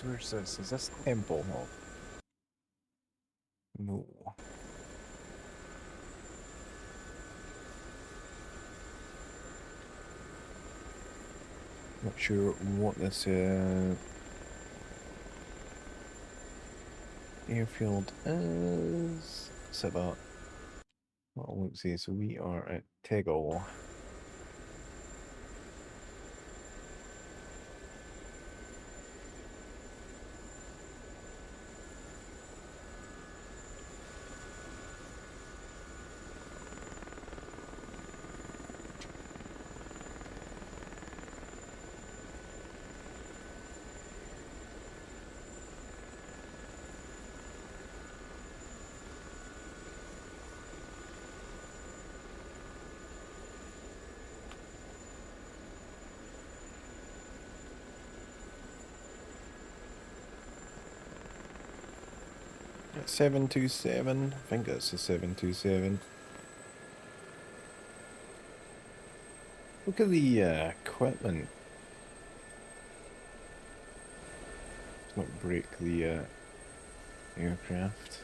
Where's this? Is this Temple Hall? No. Not sure what this airfield is. Let's have a look see. So we are at Tegel. At 727. I think that's a 727. Look at the equipment. Let's not break the aircraft.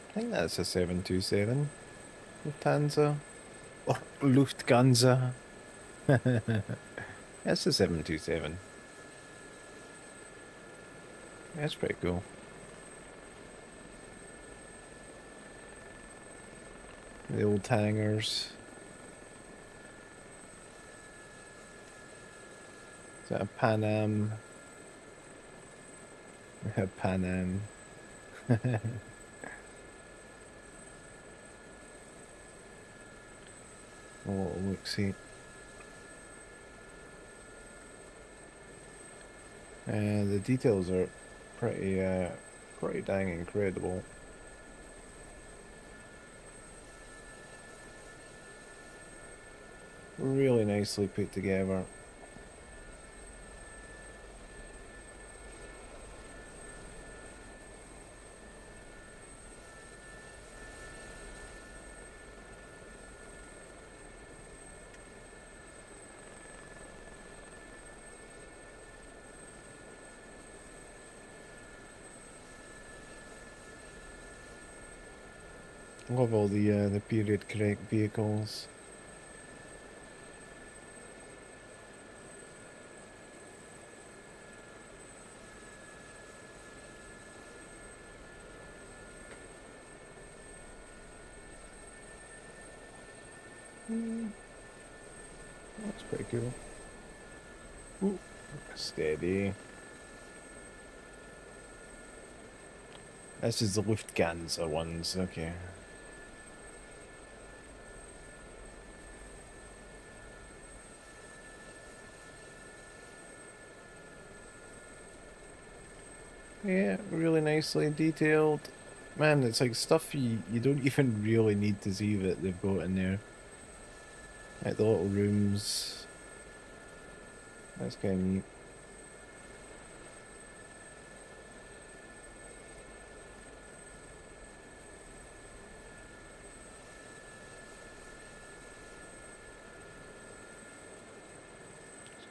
I think that's a 727. Lufthansa. Or Lufthansa. That's a 727. That's pretty cool. The old hangars. Is that a Pan Am? A Pan Am. Oh, look, see. The details are pretty dang incredible. Really nicely put together. Love all the period correct vehicles. That's pretty cool. Ooh, steady. This is the Lufthansa ones, okay. Yeah, really nicely detailed. Man, it's like stuff you don't even really need to see that they've got in there. Like the little rooms. That's kind of neat.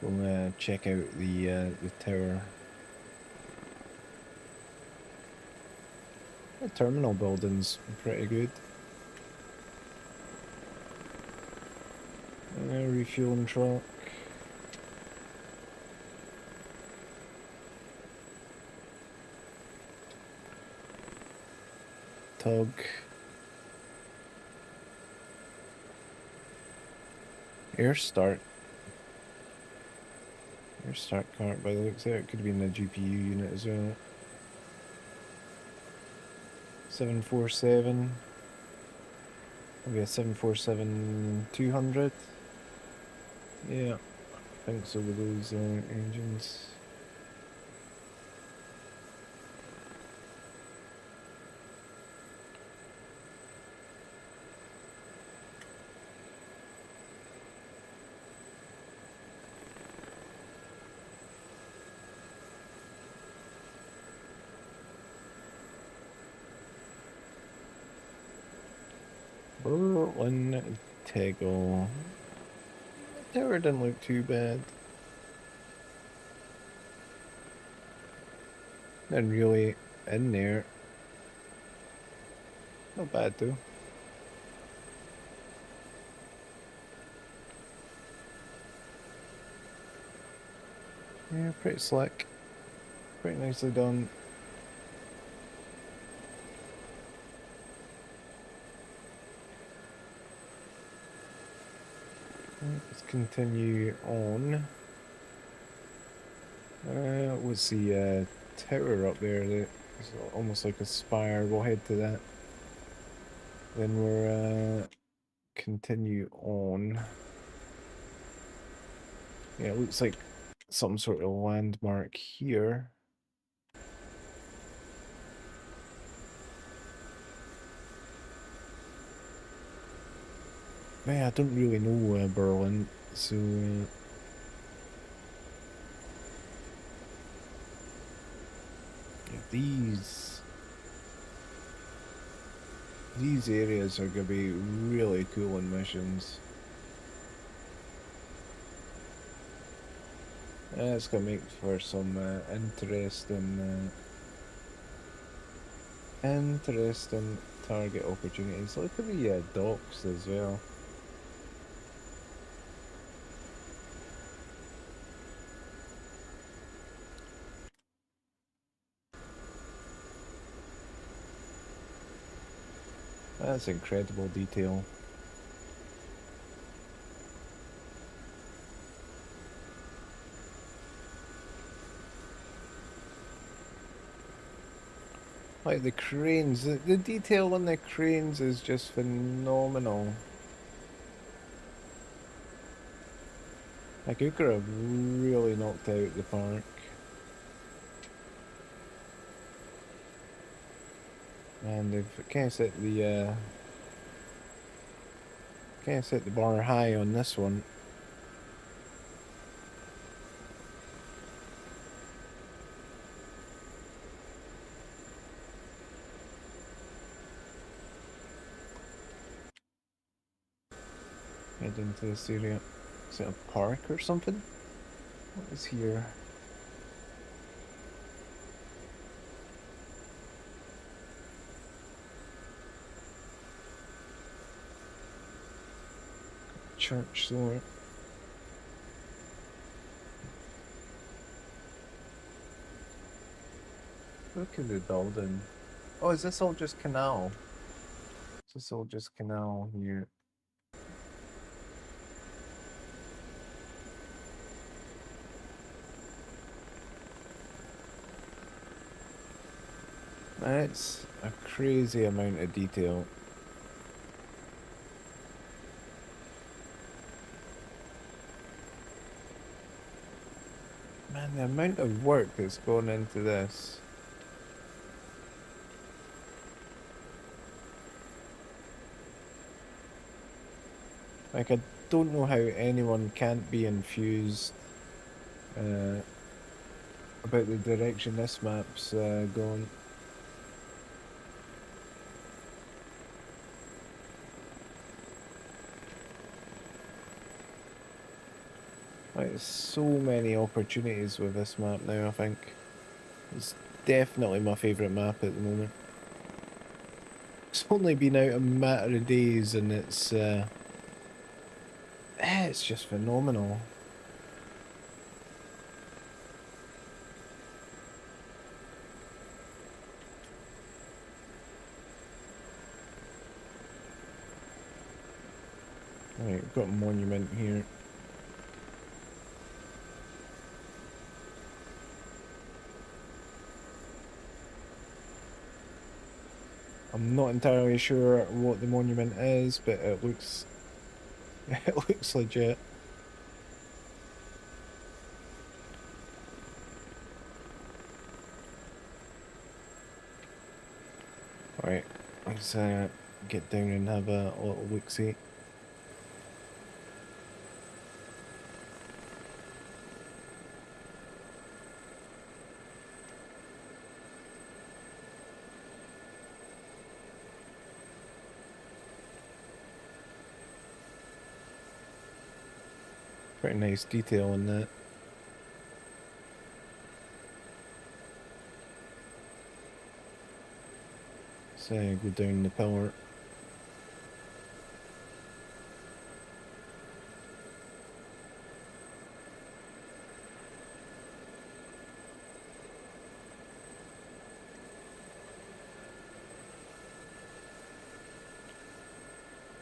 Let's go check out the tower. The terminal building's pretty good. Refueling truck. Tug. Air start. Air start cart by the looks of it. It could have been a GPU unit as well. 747. Maybe a 747-200. Yeah, I think so with those engines. Berlin Tegel. The tower didn't look too bad. Not really in there. Not bad though. Yeah, pretty slick. Pretty nicely done. Let's continue on. What's the tower up there? It's almost like a spire. We'll head to that. Then we're continue on. Yeah, it looks like some sort of landmark here. Man, I don't really know Berlin, so yeah, these areas are gonna be really cool in missions. It's gonna make for some interesting target opportunities. Look at the docks as well. That's incredible detail. Like the cranes, the detail on the cranes is just phenomenal. Like, you could have really knocked out the park. And they've kind of set the bar high on this one. Head into this area. Is it a park or something? What is here? Church somewhere. Look at the building. Oh, is this all just canal? Is this all just canal here? That's a crazy amount of detail. Man, the amount of work that's gone into this. Like, I don't know how anyone can't be infused about the direction this map's going. Like, there's so many opportunities with this map now, I think. It's definitely my favourite map at the moment. It's only been out a matter of days and it's just phenomenal. Right, we've got a monument here. I'm not entirely sure what the monument is, but it looks it looks legit. Alright, let's get down and have a little look-see. Pretty nice detail in that. So go down the pillar.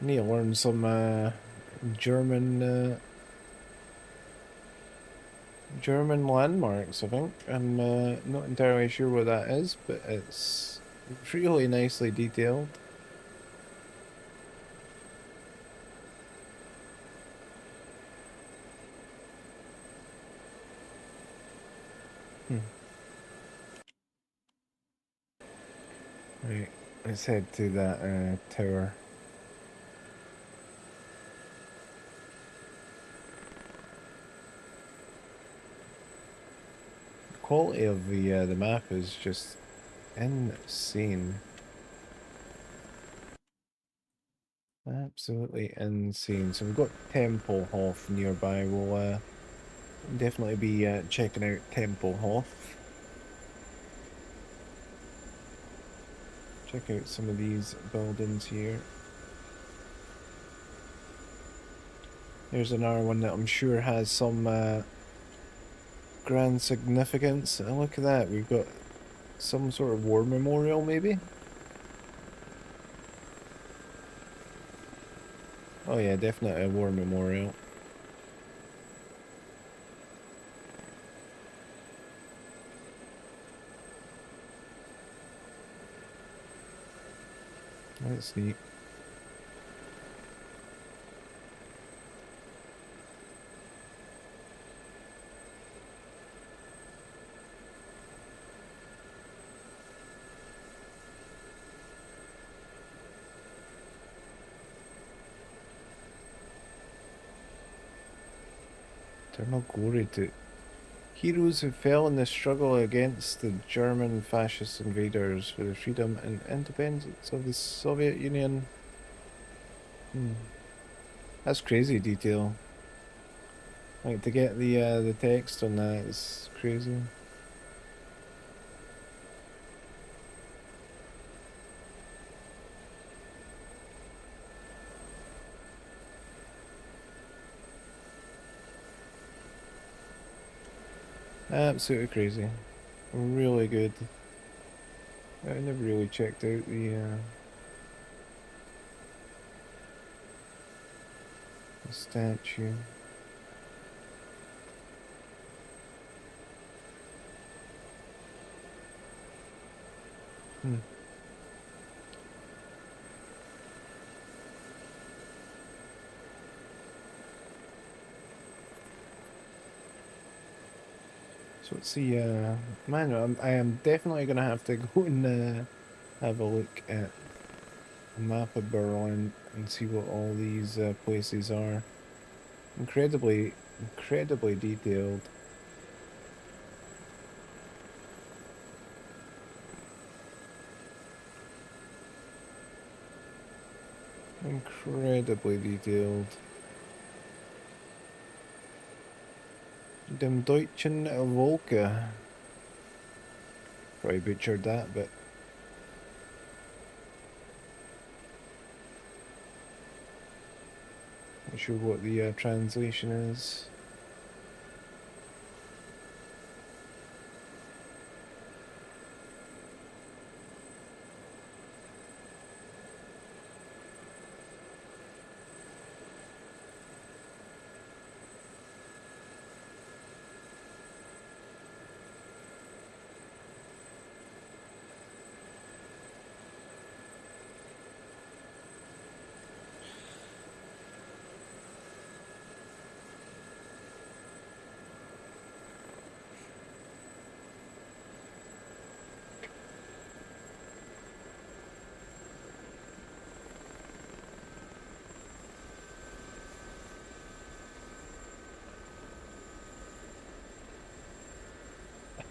Need to learn some German German landmarks, I think. I'm not entirely sure what that is, but it's really nicely detailed. Right, let's head to that tower. The quality of the map is just insane. Absolutely insane. So we've got Tempelhof nearby. We'll definitely be checking out Tempelhof. Check out some of these buildings here. There's another one that I'm sure has some grand significance. And look at that, we've got some sort of war memorial, maybe? Oh yeah, definitely a war memorial. That's neat. Eternal glory to heroes who fell in the struggle against the German fascist invaders for the freedom and independence of the Soviet Union. That's crazy detail. Like, to get the text on that is crazy. Absolutely crazy. Really good. I never really checked out the statue. So let's see, man, I am definitely gonna have to go and have a look at a map of Berlin and see what all these places are. Incredibly detailed. Incredibly detailed. Dem Deutschen Volke. Probably butchered that, but not sure what the translation is.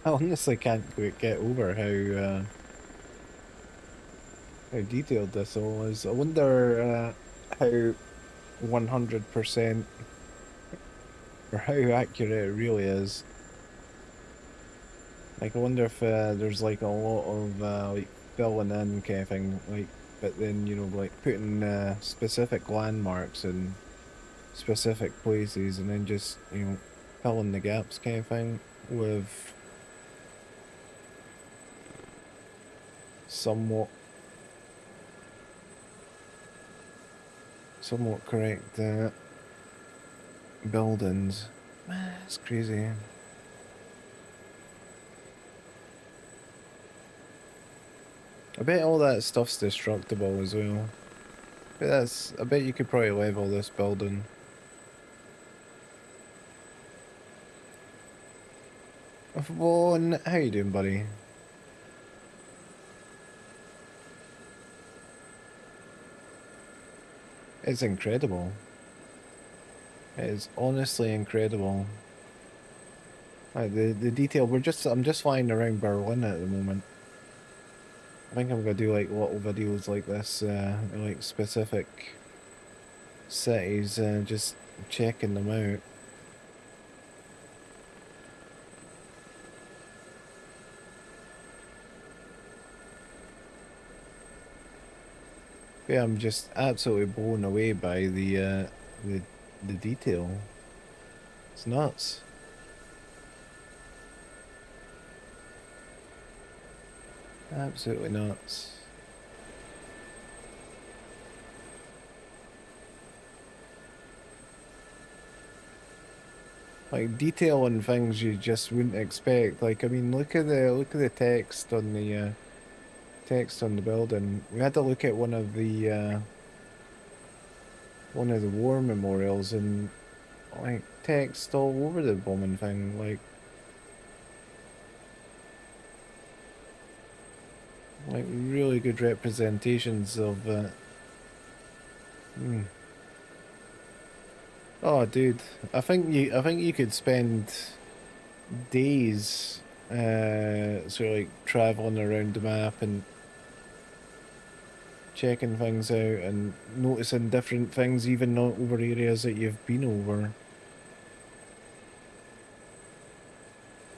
I honestly can't get over how detailed this all is. I wonder how 100% for how accurate it really is. Like, I wonder if there's like a lot of like filling in kind of thing, like, but then you know, like putting specific landmarks in specific places, and then just you know, filling the gaps kind of thing with somewhat correct buildings. Man, it's crazy. I bet all that stuff's destructible as well. But I bet you could probably level this building. Vaughn, how you doing, buddy? It's incredible. It is honestly incredible. Like the detail. I'm just flying around Berlin at the moment. I think I'm gonna do like little videos like this, in, like specific cities, just checking them out. Yeah, I'm just absolutely blown away by the the detail. It's nuts. Absolutely nuts. Like detail on things you just wouldn't expect. Like I mean, look at the text on the building. We had to look at one of the war memorials, and like text all over the bombing thing. Like really good representations of hmm. Oh, dude, I think you could spend days, sort of like traveling around the map and checking things out and noticing different things, even not over areas that you've been over.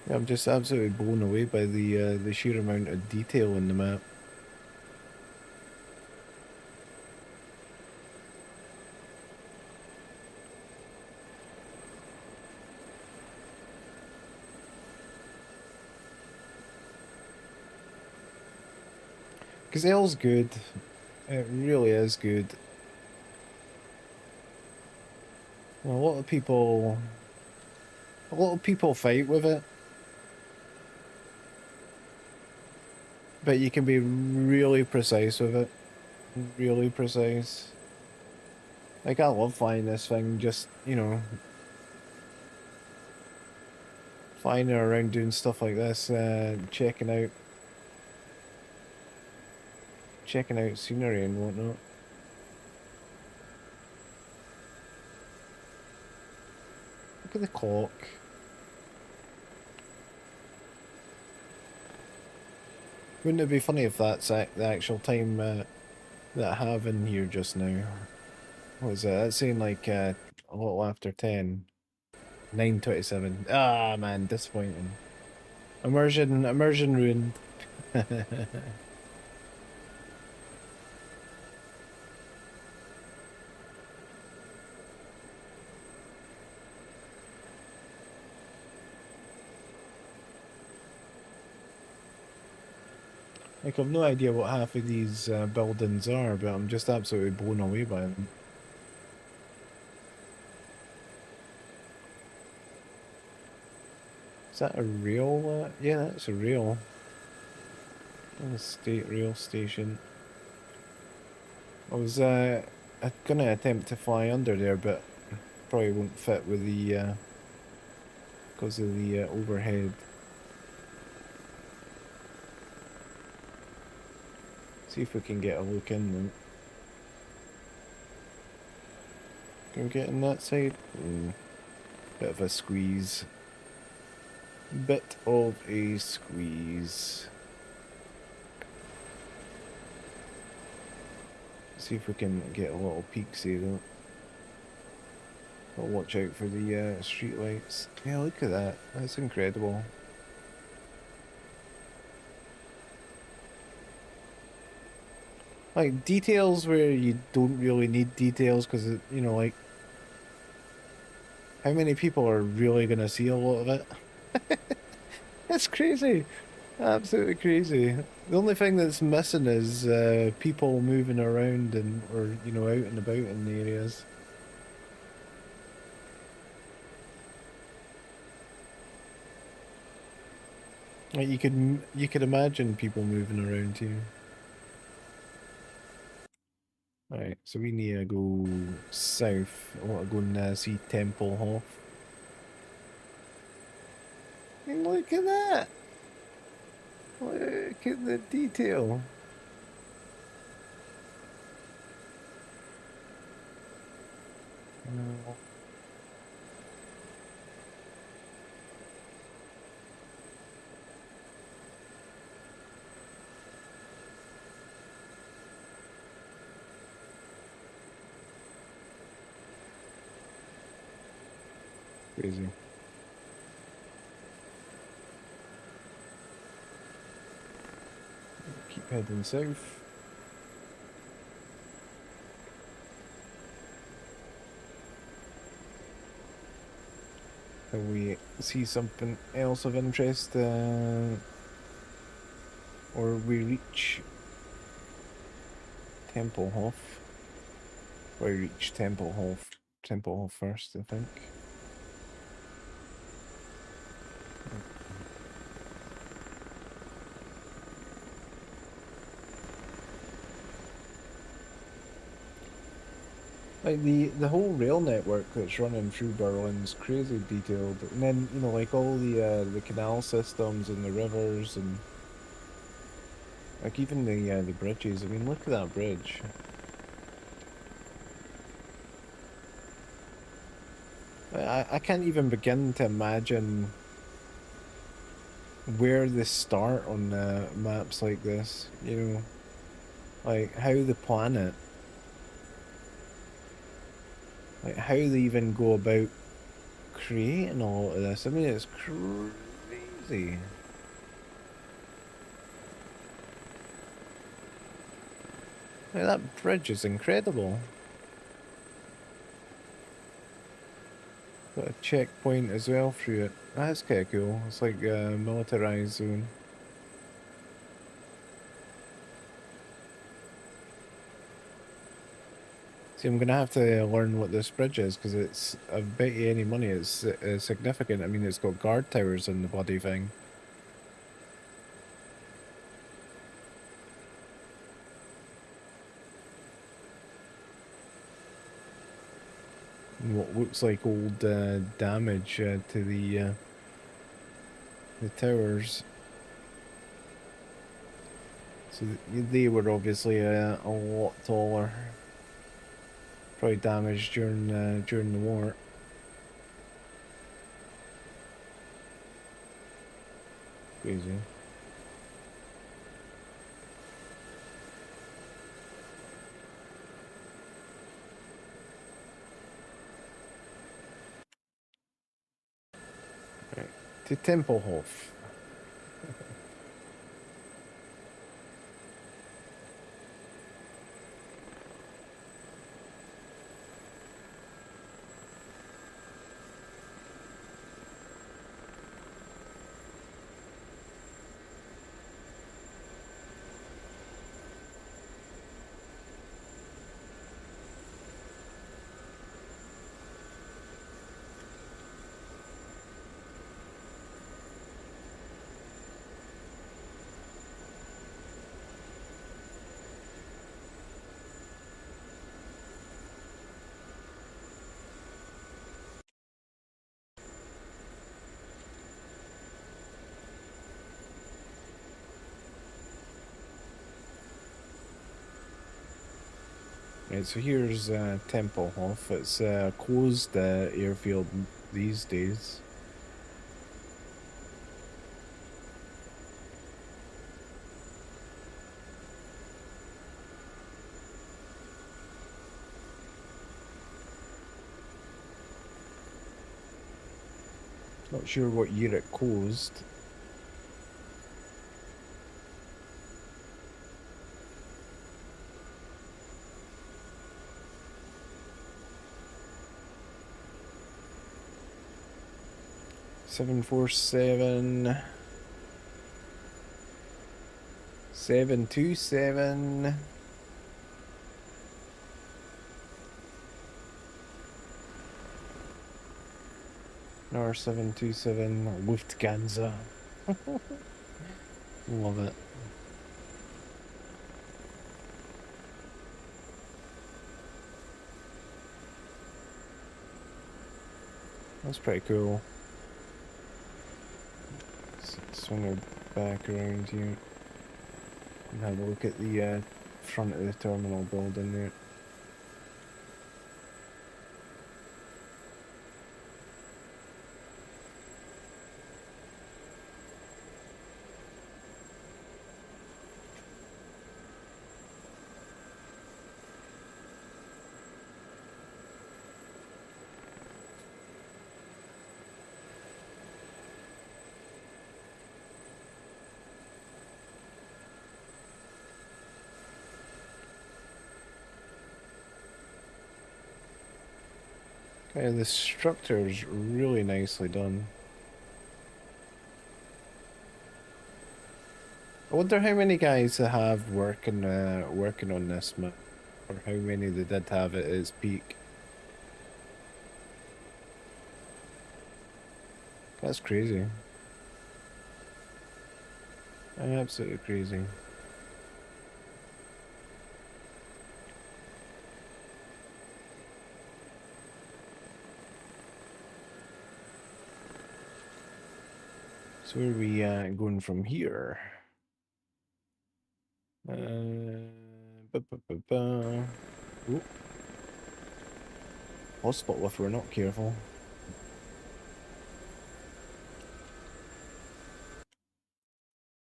Yeah, I'm just absolutely blown away by the sheer amount of detail in the map. Gazelle's good. It really is good. A lot of people, fight with it, but you can be really precise with it. Really precise. Like I love flying this thing. Just you know, flying around doing stuff like this, checking out scenery and whatnot. Look at the clock. Wouldn't it be funny if that's the actual time that I have in here just now? What was that? That's saying like a little after 10. 9:27. Ah man, disappointing. Immersion ruined. Like I've no idea what half of these buildings are, but I'm just absolutely blown away by them. Is that a rail? Yeah, that's a rail. A state rail station. I was gonna attempt to fly under there, but probably won't fit with the because of the overhead. See if we can get a look in them. Can we get in that side? Bit of a squeeze. Bit of a squeeze. See if we can get a little peek see though. I'll watch out for the street lights. Yeah, look at that. That's incredible. Like details where you don't really need details because you know, like how many people are really gonna see a lot of it? That's crazy. Absolutely crazy. The only thing that's missing is people moving around and or you know out and about in the areas. Like you could imagine people moving around here. Right, so we need to go south. I want to go and see Temple Hof. And look at that! Look at the detail. Oh, crazy. Keep heading south. Can we see something else of interest? Or we reach Temple Hof. We reach Temple Hof first, I think. Like the whole rail network that's running through Berlin's crazy detailed, and then you know like all the canal systems and the rivers and like even the bridges. I mean, look at that bridge. I can't even begin to imagine where they start on maps like this. You know, like how they plan it, like how they even go about creating all of this. I mean, it's crazy. Like, that bridge is incredible. Got a checkpoint as well through it. That's kind of cool. It's like a militarized zone. See, I'm gonna have to learn what this bridge is because it's, I bet you any money, it's significant. I mean, it's got guard towers in the bloody thing. And what looks like old damage to the towers. So they were obviously a lot taller. Probably damaged during the war. Crazy. Right. To Tempelhof. Right, so here's Tempelhof. It's a closed airfield these days. Not sure what year it closed. Seven 727. Nor 727 Lufthansa. Love it. That's pretty cool. Swing her back around here and have a look at the front of the terminal building there. Okay, the structure is really nicely done. I wonder how many guys they have working on this map, or how many they did have at its peak. That's crazy. Absolutely crazy. So where are we going from here? Ooh. Hospital if we're not careful.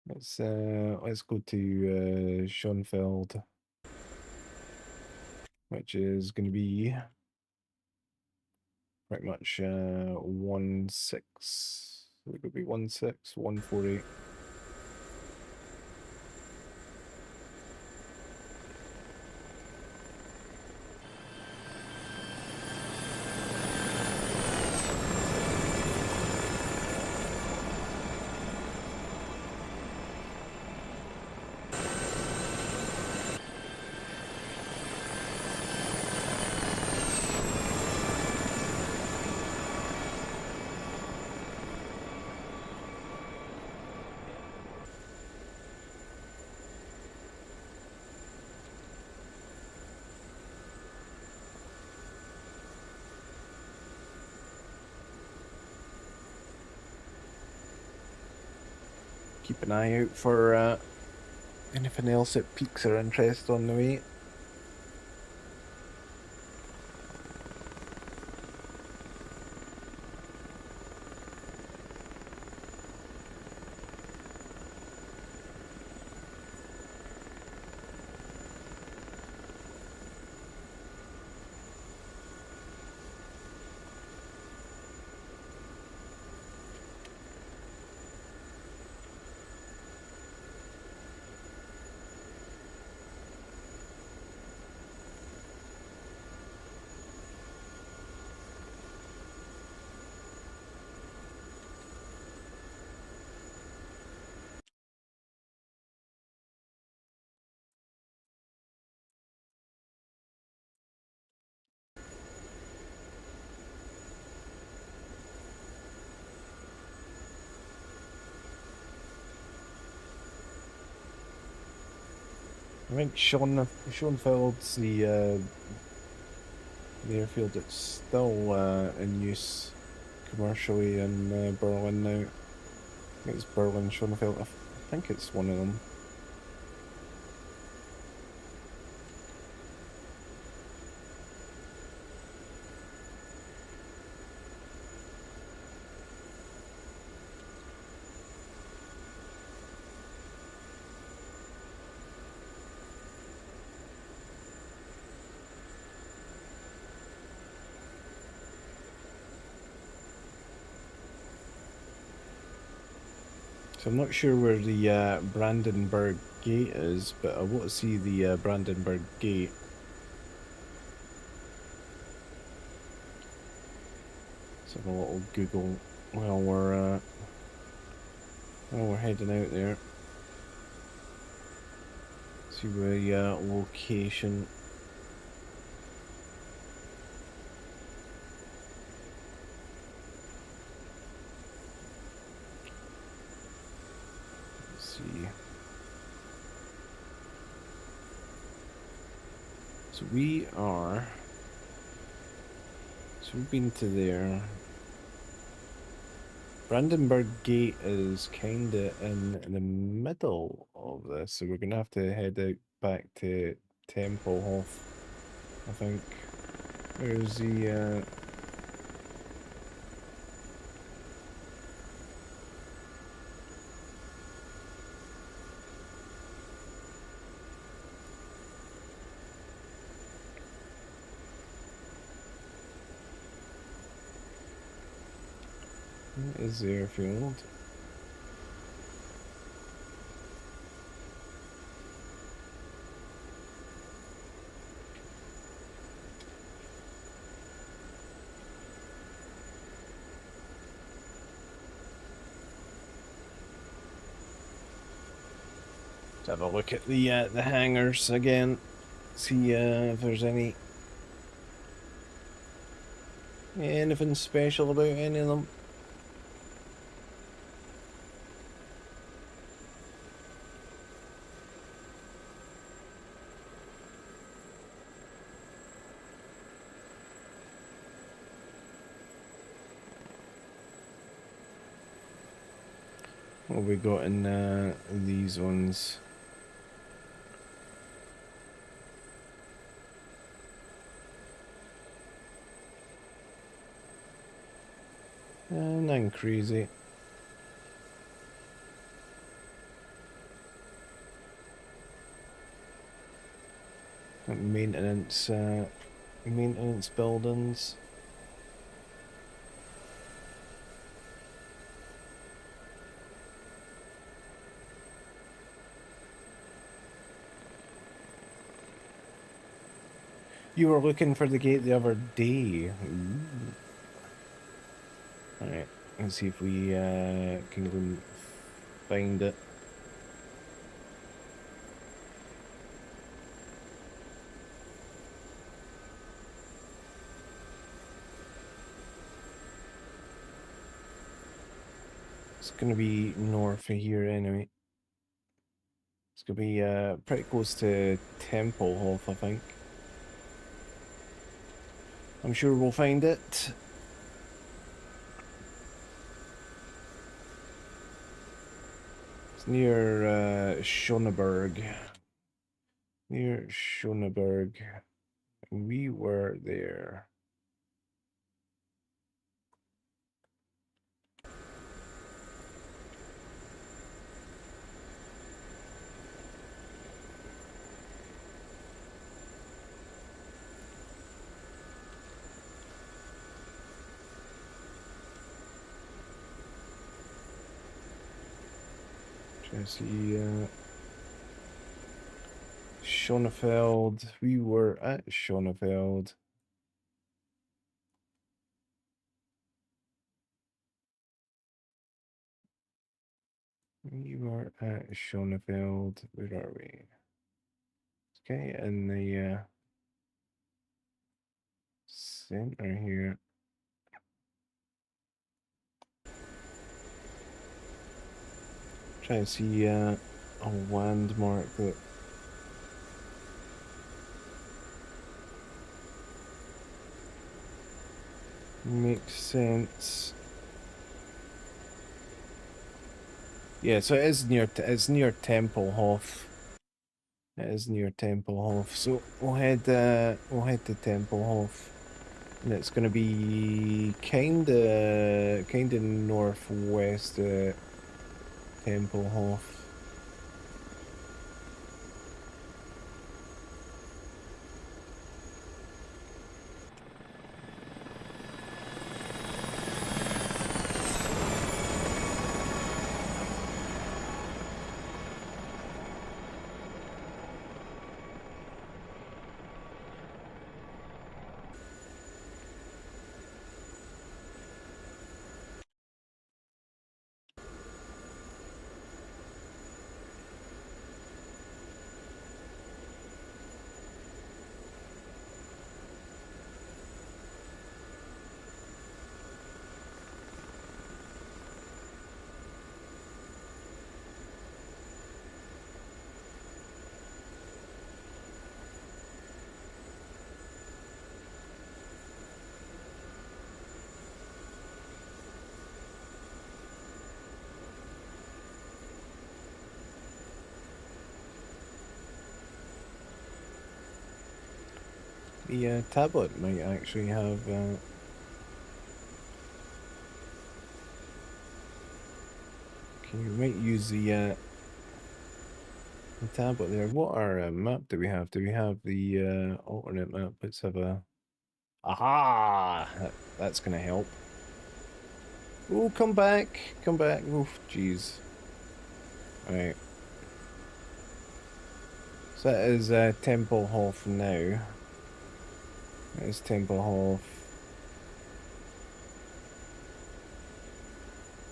Let's go to Schoenfeld, which is going to be pretty much 1-6. It could be 1-6, 148. Keep an eye out for anything else that piques our interest on the way. I think Schoenfeld's the airfield that's still in use commercially in Berlin now. I think it's Berlin Schoenfeld. I think it's one of them. So I'm not sure where the Brandenburg Gate is, but I want to see the Brandenburg Gate. Let's have a little Google while we're heading out there. See where the location. Let's see. So we've been to there. Brandenburg Gate is kinda in the middle of this, so we're gonna have to head out back to Tempelhof, I think. Where's the is the airfield? Let's have a look at the hangars again. See if there's anything special about any of them. What have we got in these ones? Nothing crazy. Maintenance buildings. You were looking for the gate the other day. Alright, let's see if we can go and find it. It's gonna be north of here anyway. It's gonna be pretty close to Tempelhof, I think. I'm sure we'll find it. It's near Schöneberg. Near Schöneberg. We were there. Trying to see Schönefeld. We were at Schönefeld. We were at Schönefeld. Where are we? Okay, in the center here. Trying to see a landmark that makes sense. Yeah, so it is near. It's near Tempelhof. It is near Tempelhof. So we'll head to Tempelhof, and it's gonna be kinda northwest of Tempelhof. The tablet might actually have. Okay, we might use the tablet there. What map do we have? Do we have the alternate map? Let's have a. Aha! That's gonna help. Oh, come back! Come back! Oof, jeez. Right. So that is Templehof now. That is Templehof.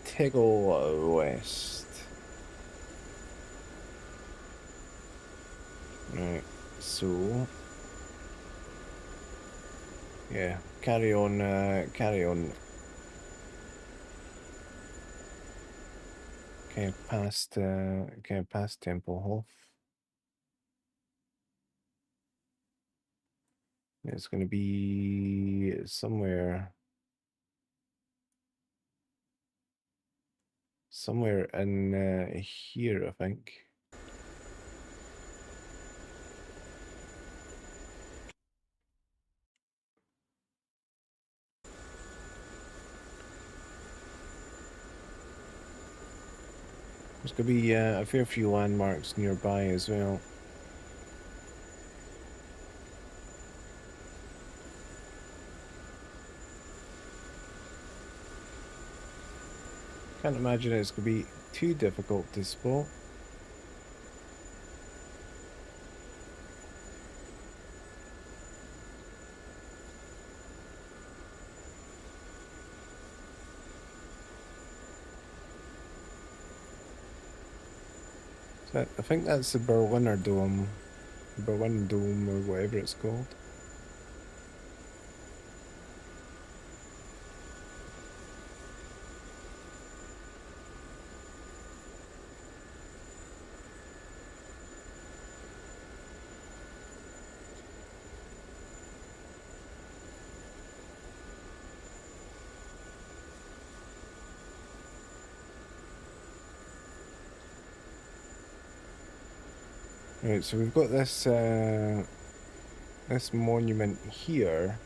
Tegel West. Right. So. Yeah. Carry on. Carry on. Okay, past. Okay, past Templehof. It's going to be somewhere in here, I think. There's going to be a fair few landmarks nearby as well. Can't imagine it's going to be too difficult to spot. So I think that's the Berliner Dome. Berlin Dome or whatever it's called. Right, so we've got this this monument here.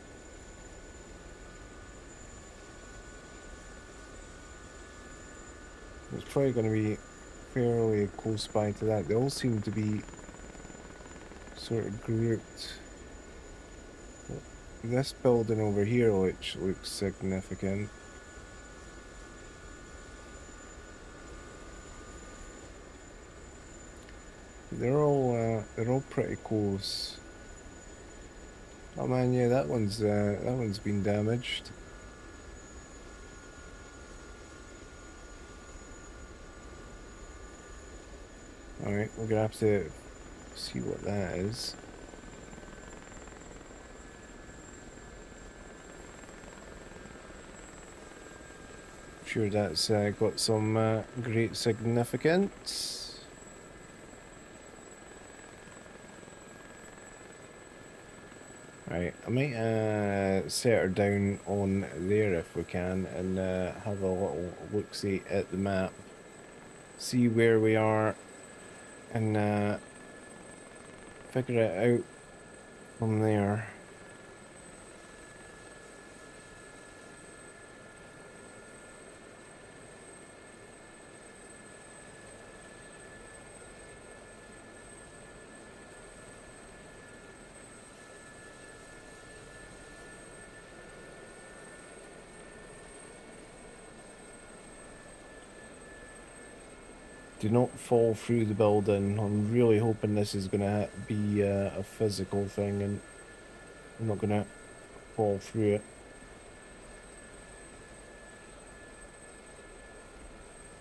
It's probably going to be fairly close by to that. They all seem to be sort of grouped. This building over here, which looks significant. They're all pretty close. Oh man, yeah, that one's been damaged. Alright, we're gonna have to see what that is. I'm sure that's got some great significance. Right, I might set her down on there if we can and have a little look-see at the map. See where we are and figure it out from there. Do not fall through the building. I'm really hoping this is gonna be a physical thing and I'm not gonna fall through it.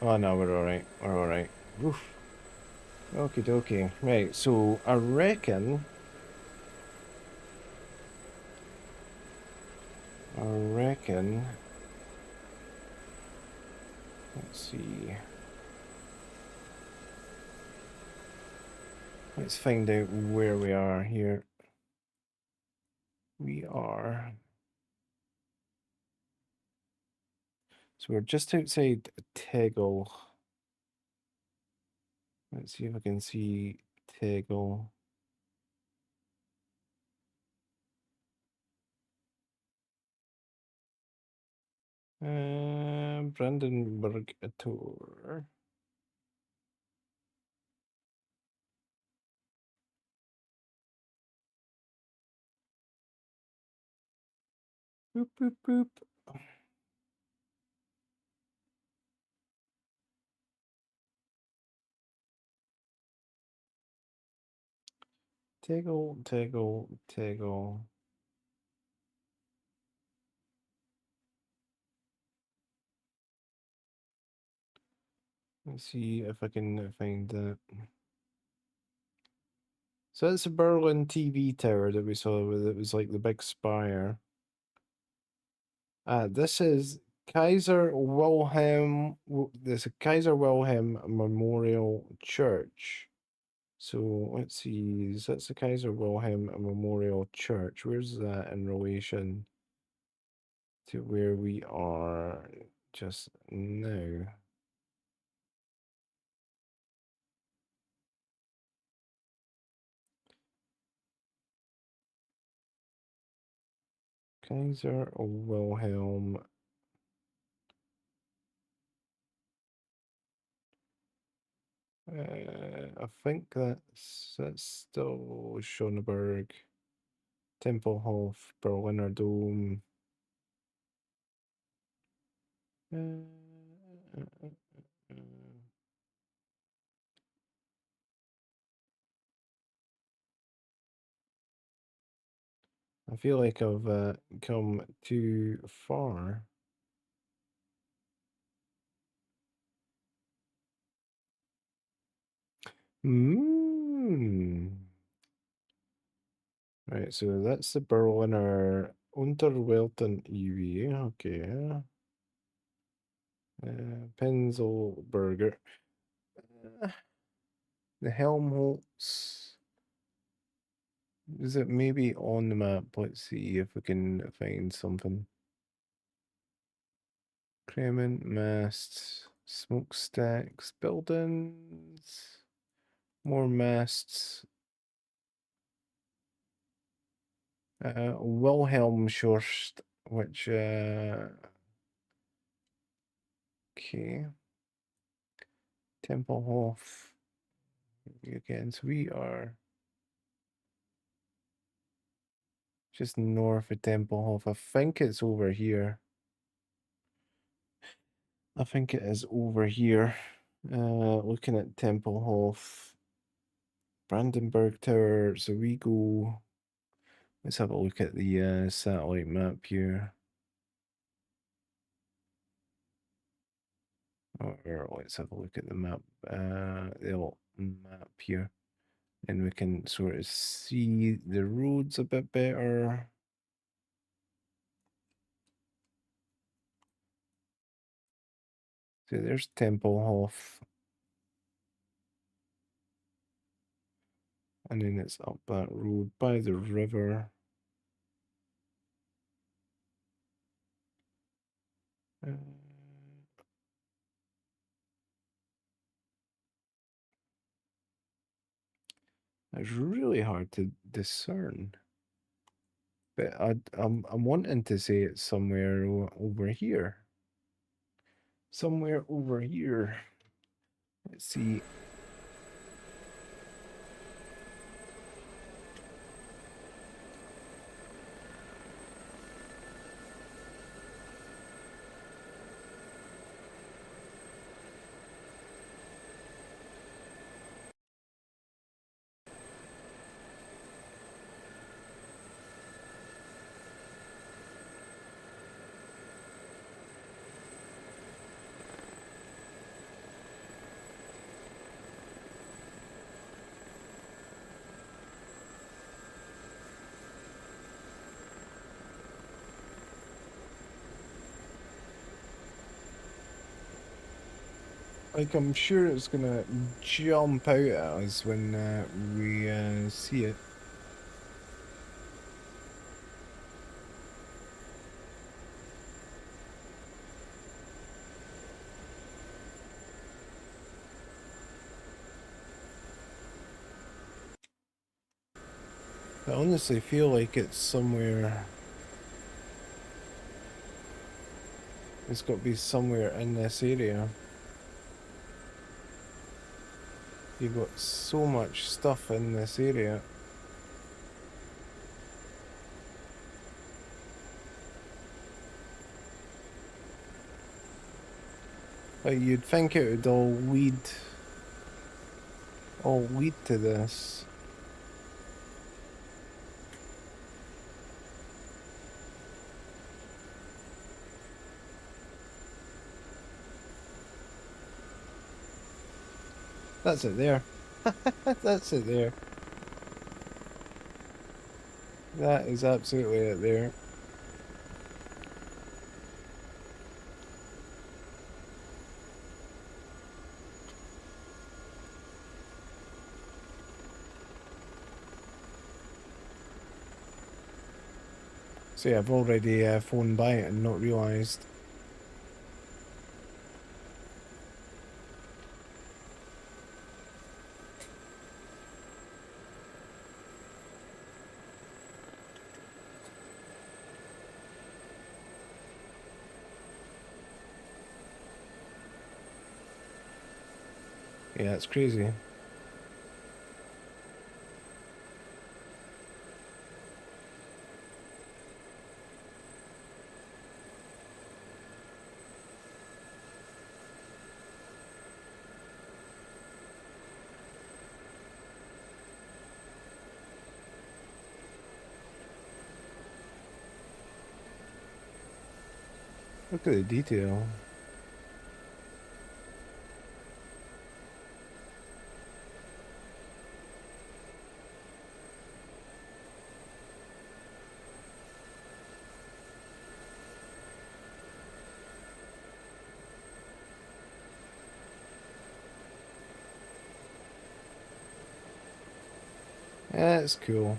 Oh no, we're alright. We're alright. Oof. Okie dokie. Right, so I reckon. Let's see. Let's find out where we are here. We are. So we're just outside Tegel. Let's see if I can see Tegel. Brandenburg a tour. Boop, boop, boop. Tiggle, tiggle, tiggle. Let's see if I can find that. So that's a Berlin TV tower that we saw. It was like the big spire. This is Kaiser Wilhelm. There's a Kaiser Wilhelm Memorial Church. So let's see. That's the Kaiser Wilhelm Memorial Church. Where's that in relation to where we are just now? Kaiser Wilhelm. I think that's still Schöneberg, Tempelhof, Berliner Dom. I feel like I've come too far. Hmm. Right, so that's the Berliner Unterwelten EV. Okay. Penzelberger. Uh, the Helmholtz. Is it maybe on the map? Let's see if we can find something. Cremant, masts, smokestacks, buildings, more masts. Wilhelmshorst, which, okay. Tempelhof. Again, so we are just north of Tempelhof. I think it's over here. I think it is over here. Looking at Tempelhof, Brandenburg Tower. So we go. Let's have a look at the satellite map here. Or let's have a look at the map. The old map here, and we can sort of see the roads a bit better. So there's Tempelhof. And then it's up that road by the river. It's really hard to discern. But I'm wanting to say it's somewhere over here. Somewhere over here. Let's see. Like, I'm sure it's gonna jump out at us when we see it. I honestly feel like it's somewhere It's got to be somewhere in this area. You've got so much stuff in this area. Like you'd think it would all lead to this. That's it there. That's it there. That is absolutely it there. So yeah, I've already flown by it and not realised. Yeah, it's crazy. Look at the detail. Yeah, it's cool.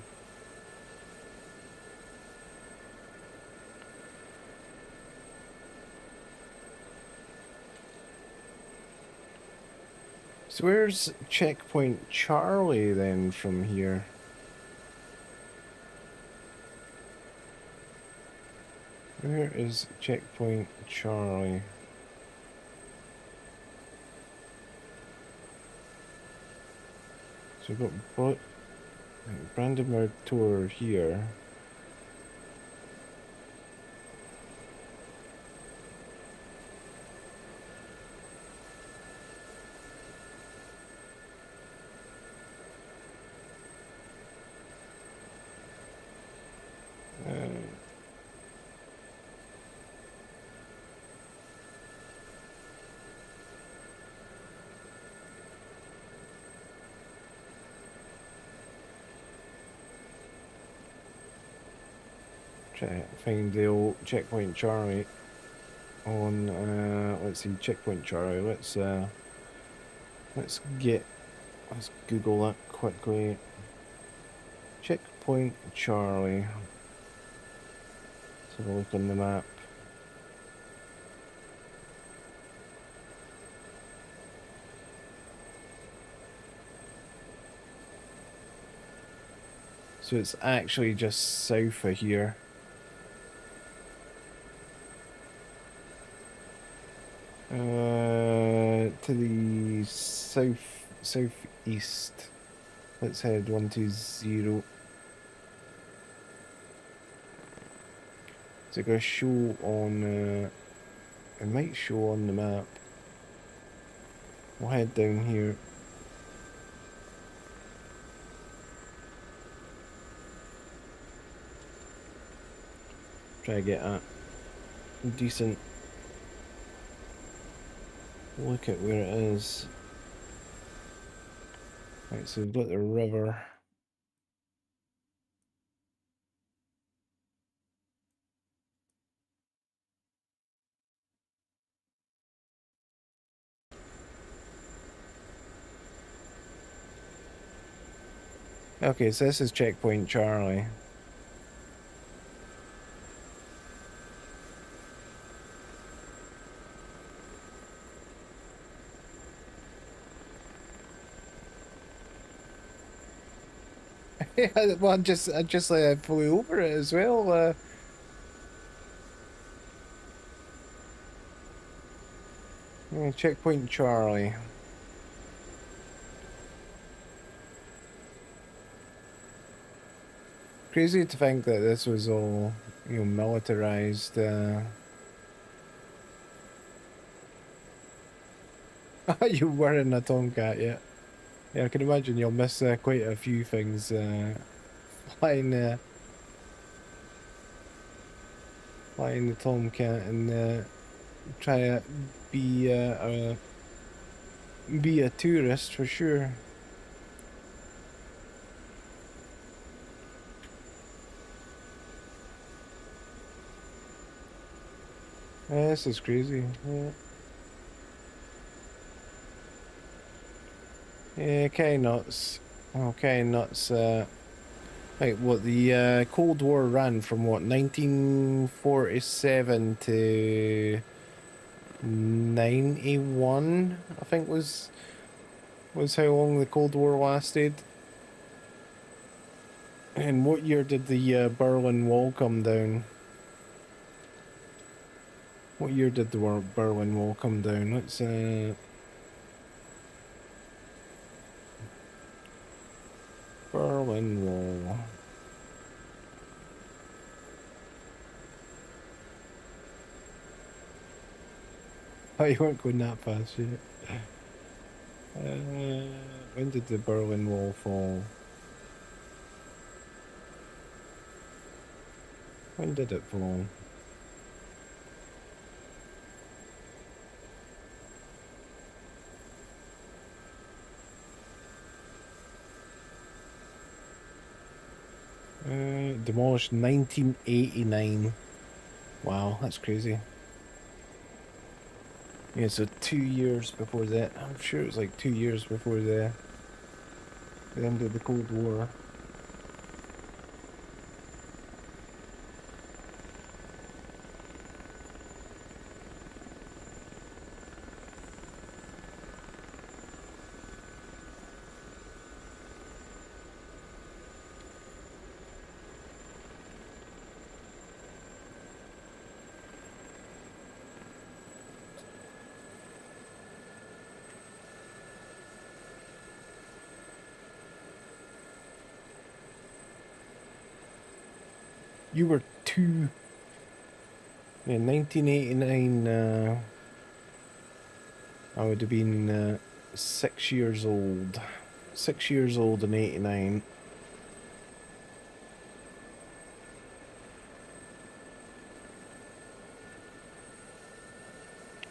So where's checkpoint Charlie then from here? Where is checkpoint Charlie? So we've got Brandenburg Tour here. Try to find the old checkpoint Charlie on let's see, checkpoint Charlie. Let's Google that quickly. Checkpoint Charlie. Let's have a look on the map. So it's actually just south of here. To the southeast. Let's head 120. Is it gonna show on? It might show on the map. We'll head down here. Try to get a decent look at where it is. Right, so we've got the river. Okay, so this is checkpoint Charlie. Yeah, well, I just flew over it as well. Checkpoint Charlie. Crazy to think that this was all, militarized. You were in a Tomcat, yeah. Yeah, I can imagine you'll miss quite a few things flying, flying the Tomcat and try to be a tourist for sure. This is crazy. Yeah. Yeah, okay, nuts. Okay, nuts. Like what the Cold War ran from what 1947 to 91, I think was how long the Cold War lasted. And what year did the Berlin Wall come down? What year did the Berlin Wall come down? Let's Berlin Wall. Oh, you weren't going that fast yet. When did the Berlin Wall fall? When did it fall? Demolished 1989. Wow, that's crazy. Yeah, so 2 years before that. I'm sure it was like 2 years before the end of the Cold War. You were two. Yeah, 1989. I would have been 6 years old. 6 years old in '89.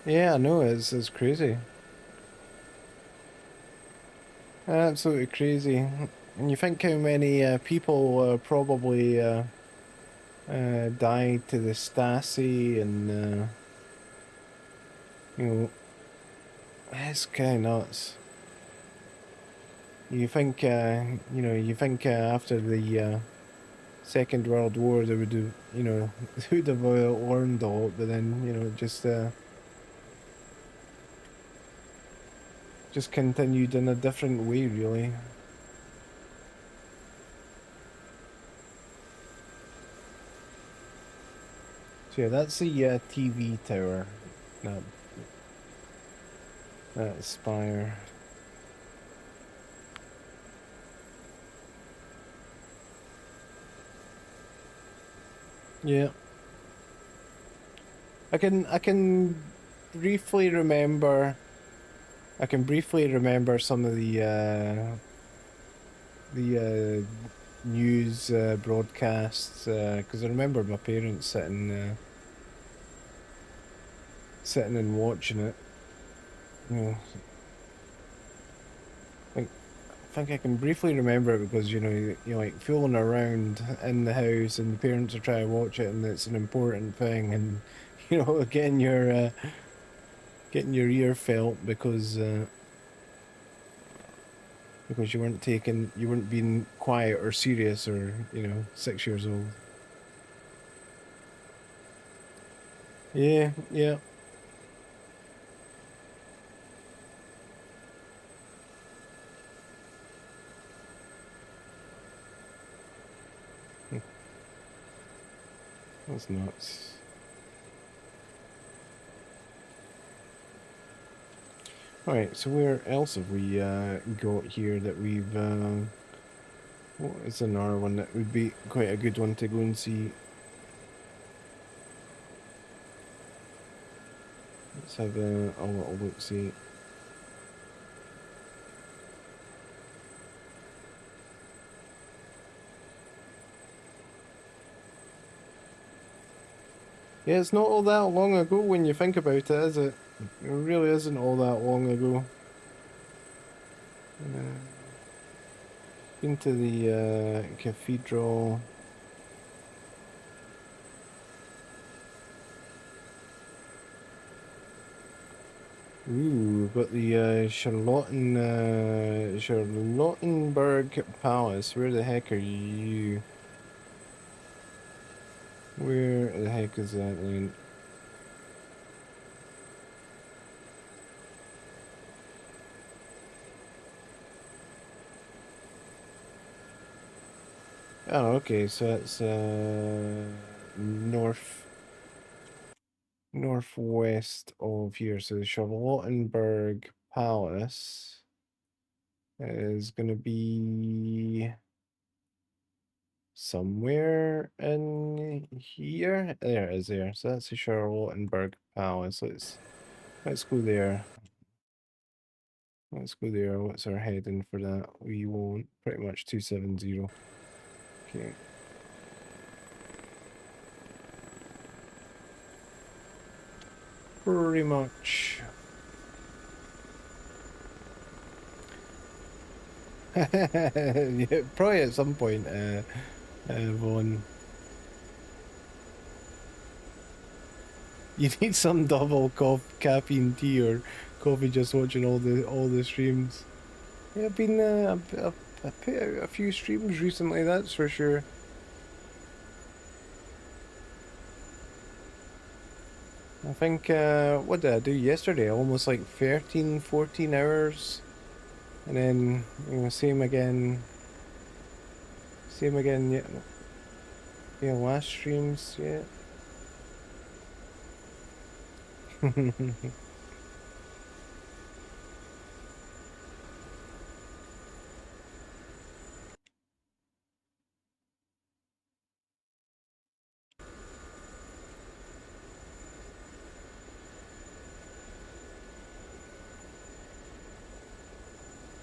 Yeah, I know, it's crazy. Absolutely crazy. And you think how many people probably died to the Stasi and, you know, it's kind of nuts. You think, after the Second World War they would have, they would have learned a lot, but then, just continued in a different way, really. So yeah, that's the TV tower. That that spire. Yeah. I can briefly remember some of the news broadcasts because I remember my parents sitting and watching it. You know, I think I can briefly remember it because you're like fooling around in the house and the parents are trying to watch it and it's an important thing and getting your ear felt because you weren't being quiet or serious or 6 years old. Yeah, yeah. That's nuts. Alright, so where else have we got here that we've what is another one that would be quite a good one to go and see? Let's have a little look see. Yeah, it's not all that long ago when you think about it, is it? It really isn't all that long ago. Into the cathedral. Ooh, got the Charlottenburg Palace. Where the heck are you? Where the heck is that then? Oh, okay, so that's northwest of here. So the Charlottenburg Palace is gonna be somewhere in here. There it is there. So that's the Charlottenburg Palace. Let's go there. Let's go there. What's our heading for that? We won't. Pretty much 270. Okay. Pretty much. Yeah, probably at some point, Vaughn. You need some double caffeine tea or coffee just watching all the streams. Yeah, I've been I've put out a few streams recently, that's for sure. I think what did I do yesterday? Almost like 13, 14 hours. And then same again. Same again, yeah. Yeah, last streams, yeah.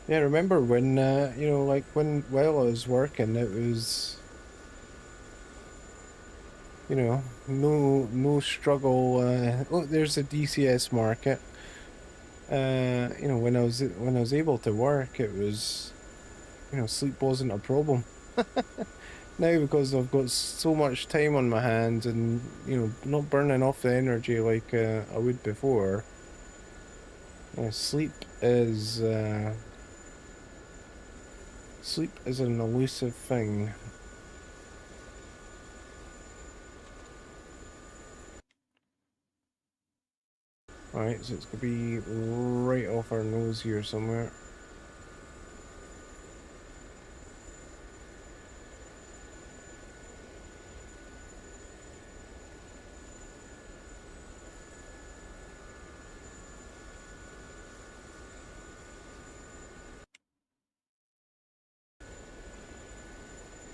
Yeah, remember when like while I was working, it was no struggle. Oh, there's a DCS market. When I was able to work, it was sleep wasn't a problem. Now because I've got so much time on my hands and not burning off the energy like I would before. Sleep is an elusive thing. Alright, so it's gonna be right off our nose here somewhere.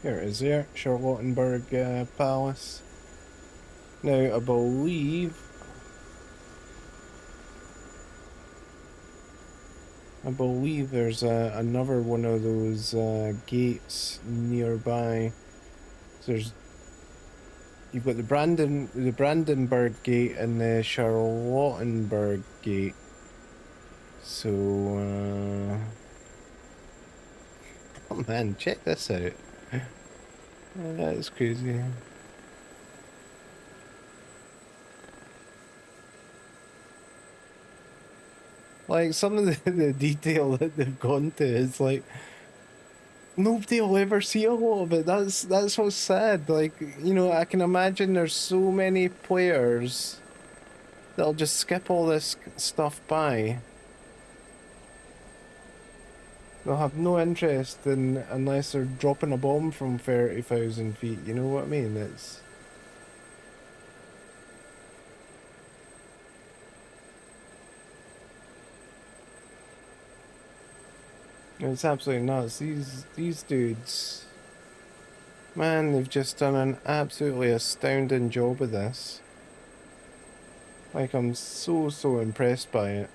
There it is there, Charlottenburg Palace. Now, I believe there's another one of those gates nearby. So you've got the Brandenburg Gate and the Charlottenburg Gate. So, oh man, check this out. That's crazy. Like, some of the detail that they've gone to is like, nobody will ever see a lot of it. That's what's sad. Like, I can imagine there's so many players that'll just skip all this stuff by. They'll have no interest in unless they're dropping a bomb from 30,000 feet. You know what I mean? It's It's absolutely nuts. These dudes, man, they've just done an absolutely astounding job of this. Like, I'm so impressed by it.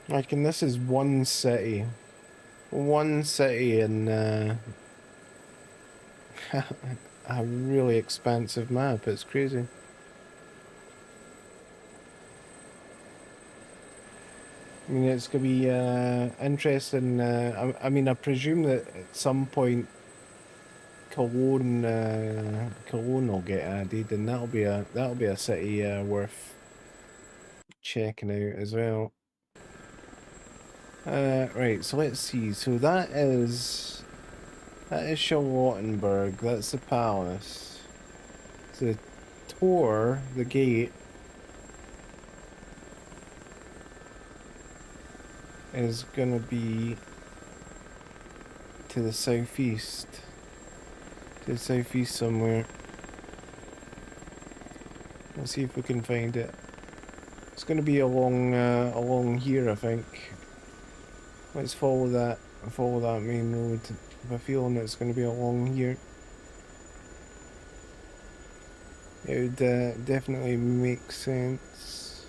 Like, and this is one city. One city in a really expansive map. It's crazy. I mean, it's going to be interesting. I mean, I presume that at some point Cologne will get added, and that'll be a city worth checking out as well. Right, so let's see. So that is Charlottenburg. That's the palace. The Tor, the gate, is gonna be to the southeast. To the southeast somewhere. Let's see if we can find it. It's gonna be along here, I think. Let's follow that main road. I have a feeling it's gonna be along here. It would definitely make sense.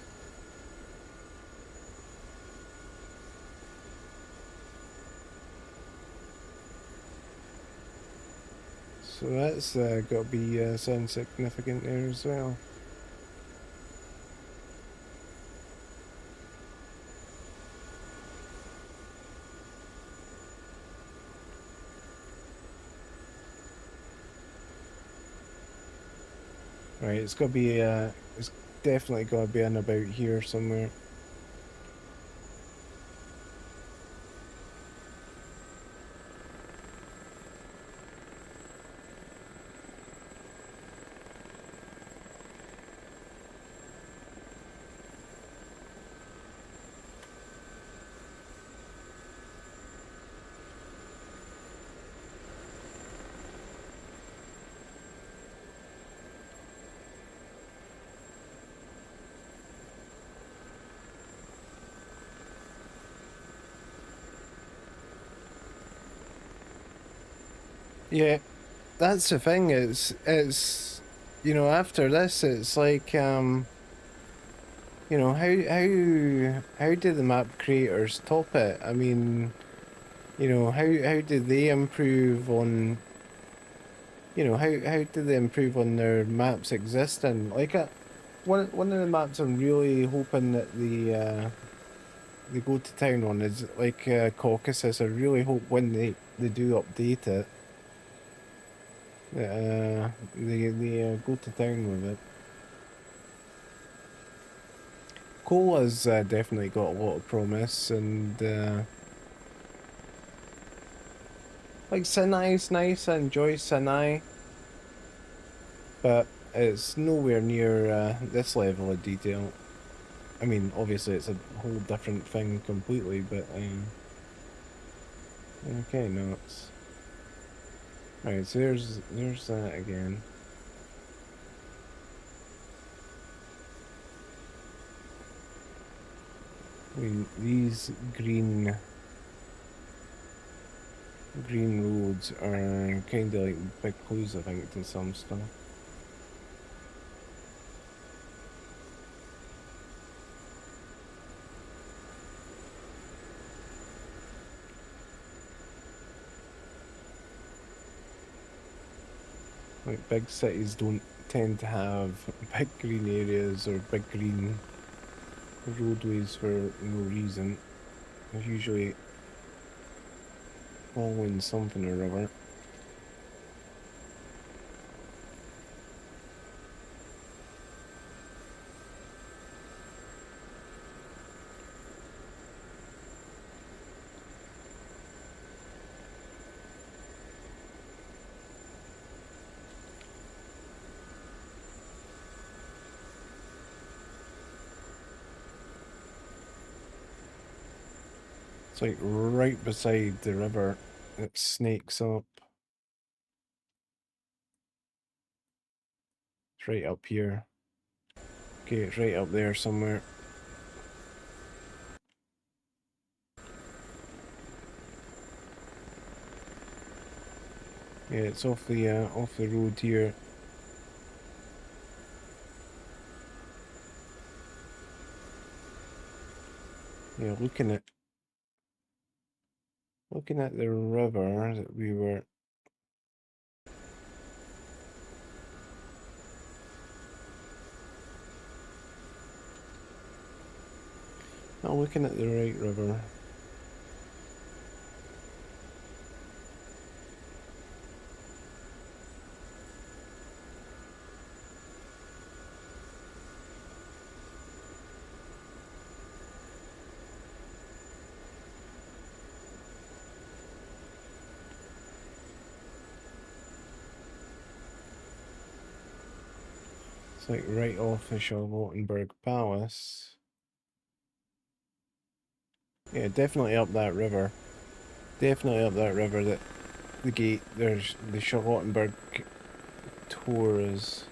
So that's got to be something significant there as well. Right, it's got to be it's definitely got to be in about here somewhere. Yeah, that's the thing. It's you know, after this, it's like you know, how did the map creators top it? I mean, you know, how did they improve on, you know, how did they improve on their maps existing? Like one of the maps I'm really hoping that they go to town on is like Caucasus. I really hope when they do update it that they go to town with it. Cola's definitely got a lot of promise, and like Sinai's nice. I enjoy Sinai, but it's nowhere near this level of detail. I mean, obviously it's a whole different thing completely, but okay, no, it's right. So there's that again. I mean, these green roads are kind of like big clues, I think, to some stuff. Like big cities don't tend to have big green areas or big green roadways for no reason. They're usually following something or other. It's like right beside the river that snakes up. right up here. Okay, it's right up there somewhere. Yeah, it's off the road here. Yeah, looking at the river that we were. Not looking at the right river. It's like right off the Charlottenburg Palace. Yeah, definitely up that river. Definitely up that river that the gate, there's the Charlottenburg tour is.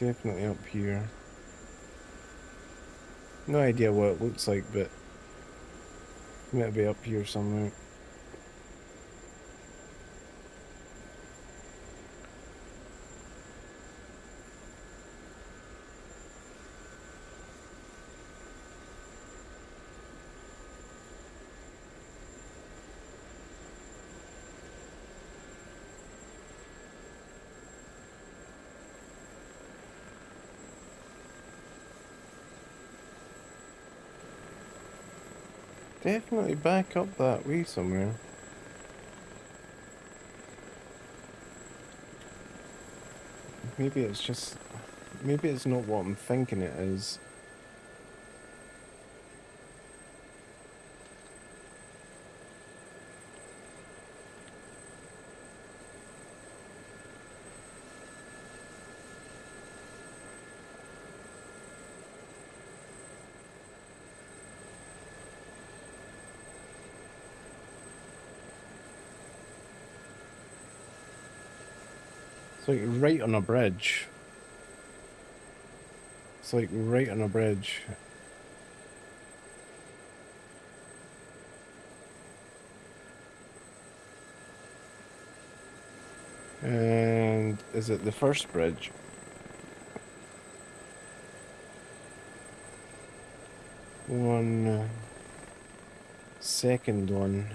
Definitely up here. No idea what it looks like, but it might be up here somewhere. Definitely back up that way somewhere. Maybe it's just... Maybe it's not what I'm thinking it is. It's like right on a bridge. It's like right on a bridge. And is it the first bridge? One second one.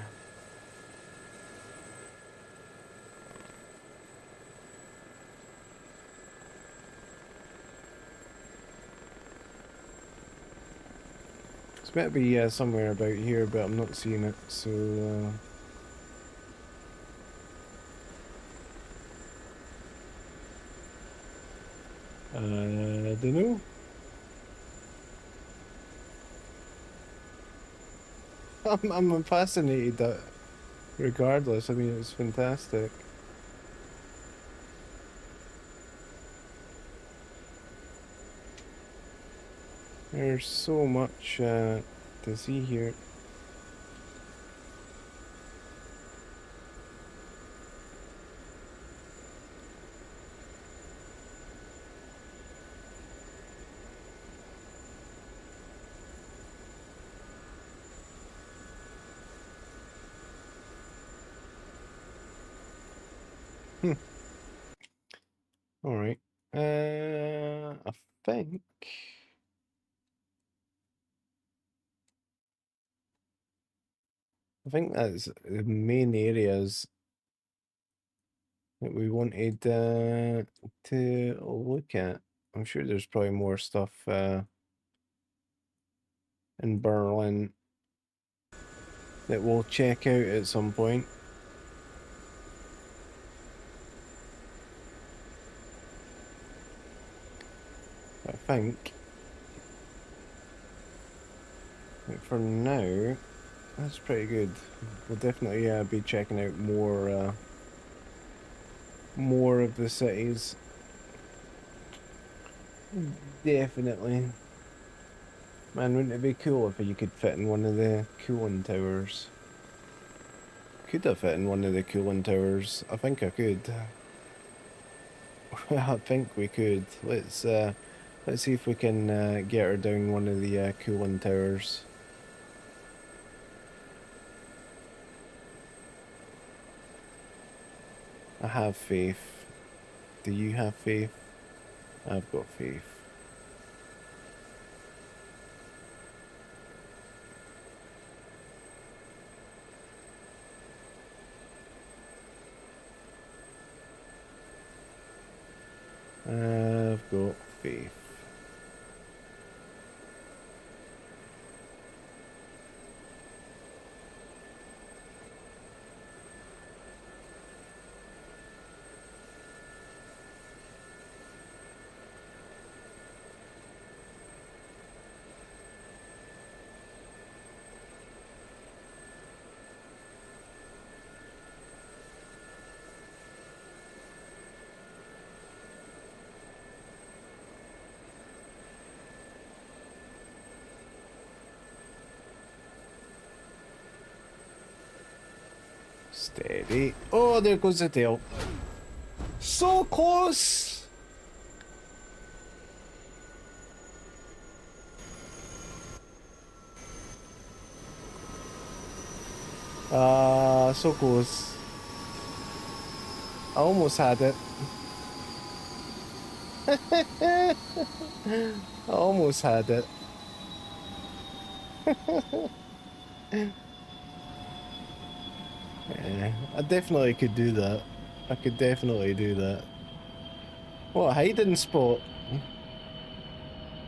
It's better be somewhere about here, but I'm not seeing it, so I don't know. I'm fascinated that regardless, I mean, it's fantastic. There's so much to see here. Hmm. All right. I think that's the main areas that we wanted to look at. I'm sure there's probably more stuff in Berlin that we'll check out at some point. I think for now, that's pretty good. We'll definitely be checking out more of the cities. Definitely. Man, wouldn't it be cool if you could fit in one of the cooling towers? could have fit in one of the cooling towers. I think I could. I think we could. Let's see if we can get her down one of the cooling towers. I have faith. Do you have faith? I've got faith. I've got faith. Steady. Oh, there goes the tail. So close! So close. I almost had it. I almost had it. Yeah, I definitely could do that. I could definitely do that. What a hiding spot.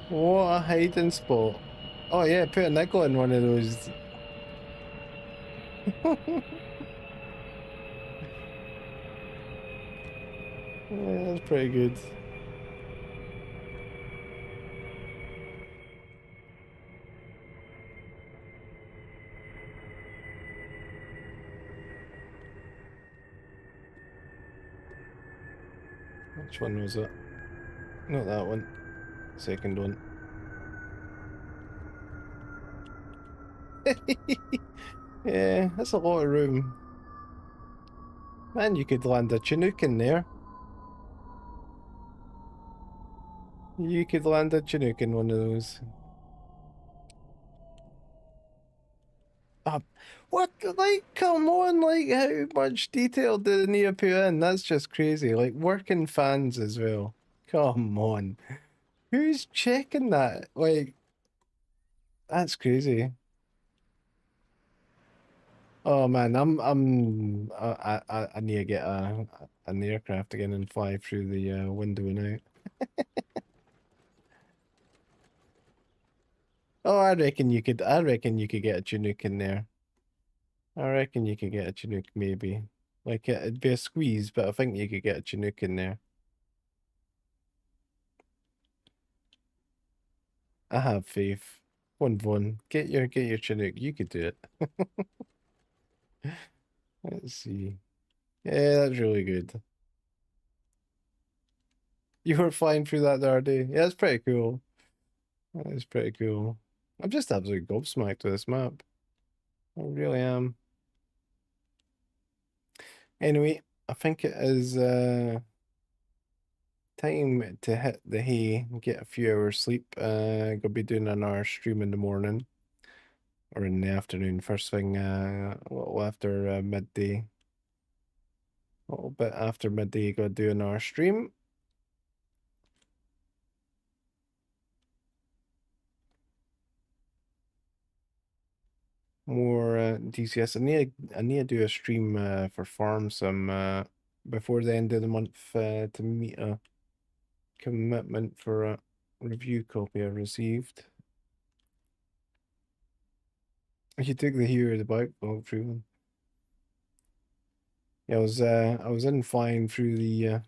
What a hiding spot. Oh yeah, put a nickel in one of those. Yeah, that's pretty good. Which one was it? Not that one. Second one. Yeah, that's a lot of room. Man, you could land a Chinook in there. You could land a Chinook in one of those. Uh, what? Like, come on, like, how much detail did they need to put in? That's just crazy. Like, working fans as well. Come on. Who's checking that? Like, that's crazy. Oh man, I need to get an aircraft again and fly through the window now. Oh, I reckon you could get a Chinook in there. I reckon you could get a Chinook maybe. Like it'd be a squeeze, but I think you could get a Chinook in there. I have faith. One. Get your Chinook. You could do it. Let's see. Yeah, that's really good. You were flying through that the other day. Yeah, that's pretty cool. That is pretty cool. I'm just absolutely gobsmacked with this map. I really am. Anyway, I think it is time to hit the hay and get a few hours sleep. Gonna be doing another stream in the morning or in the afternoon, first thing a little after midday. A little bit after midday, gotta do another stream. More DCS. I need to do a stream for farm some before the end of the month to meet a commitment for a review copy I received. You took the hero of the bike walk through them. Yeah, I was in flying through the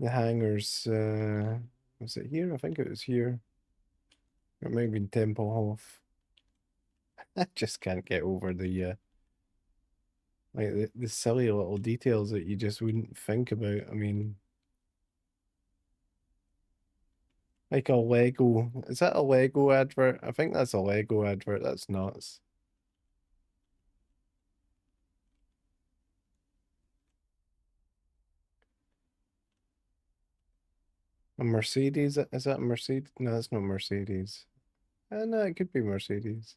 hangars. Was it here? I think it was here. It might have been Tempelhof. I just can't get over the silly little details that you just wouldn't think about. I mean, like a Lego. Is that a Lego advert? I think that's a Lego advert. That's nuts. A Mercedes? Is that a Mercedes? No, that's not Mercedes. No, it could be Mercedes.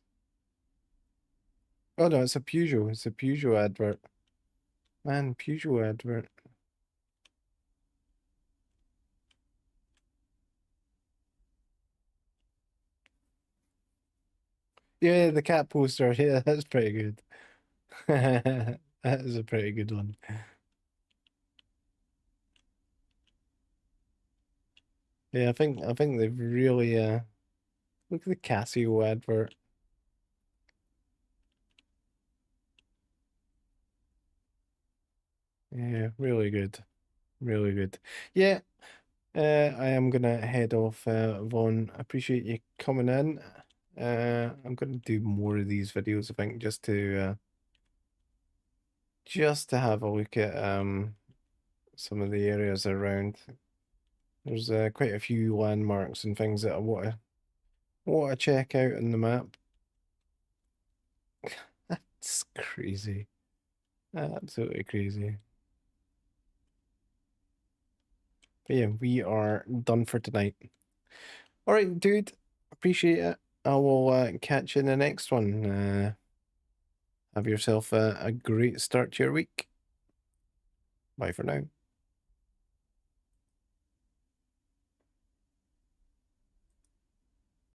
Oh no, it's a Peugeot. It's a Peugeot advert. Man, Peugeot advert. Yeah, the cat poster. Yeah, that's pretty good. That is a pretty good one. Yeah, I think they've really look at the Casio advert. Yeah, really good. Really good. Yeah, I am gonna head off, Vaughn. I appreciate you coming in. I'm gonna do more of these videos, I think, just to have a look at some of the areas around. There's quite a few landmarks and things that I want to check out on the map. That's crazy. Absolutely crazy. But yeah, we are done for tonight. All right, dude. Appreciate it. I will catch you in the next one. Have yourself a great start to your week. Bye for now.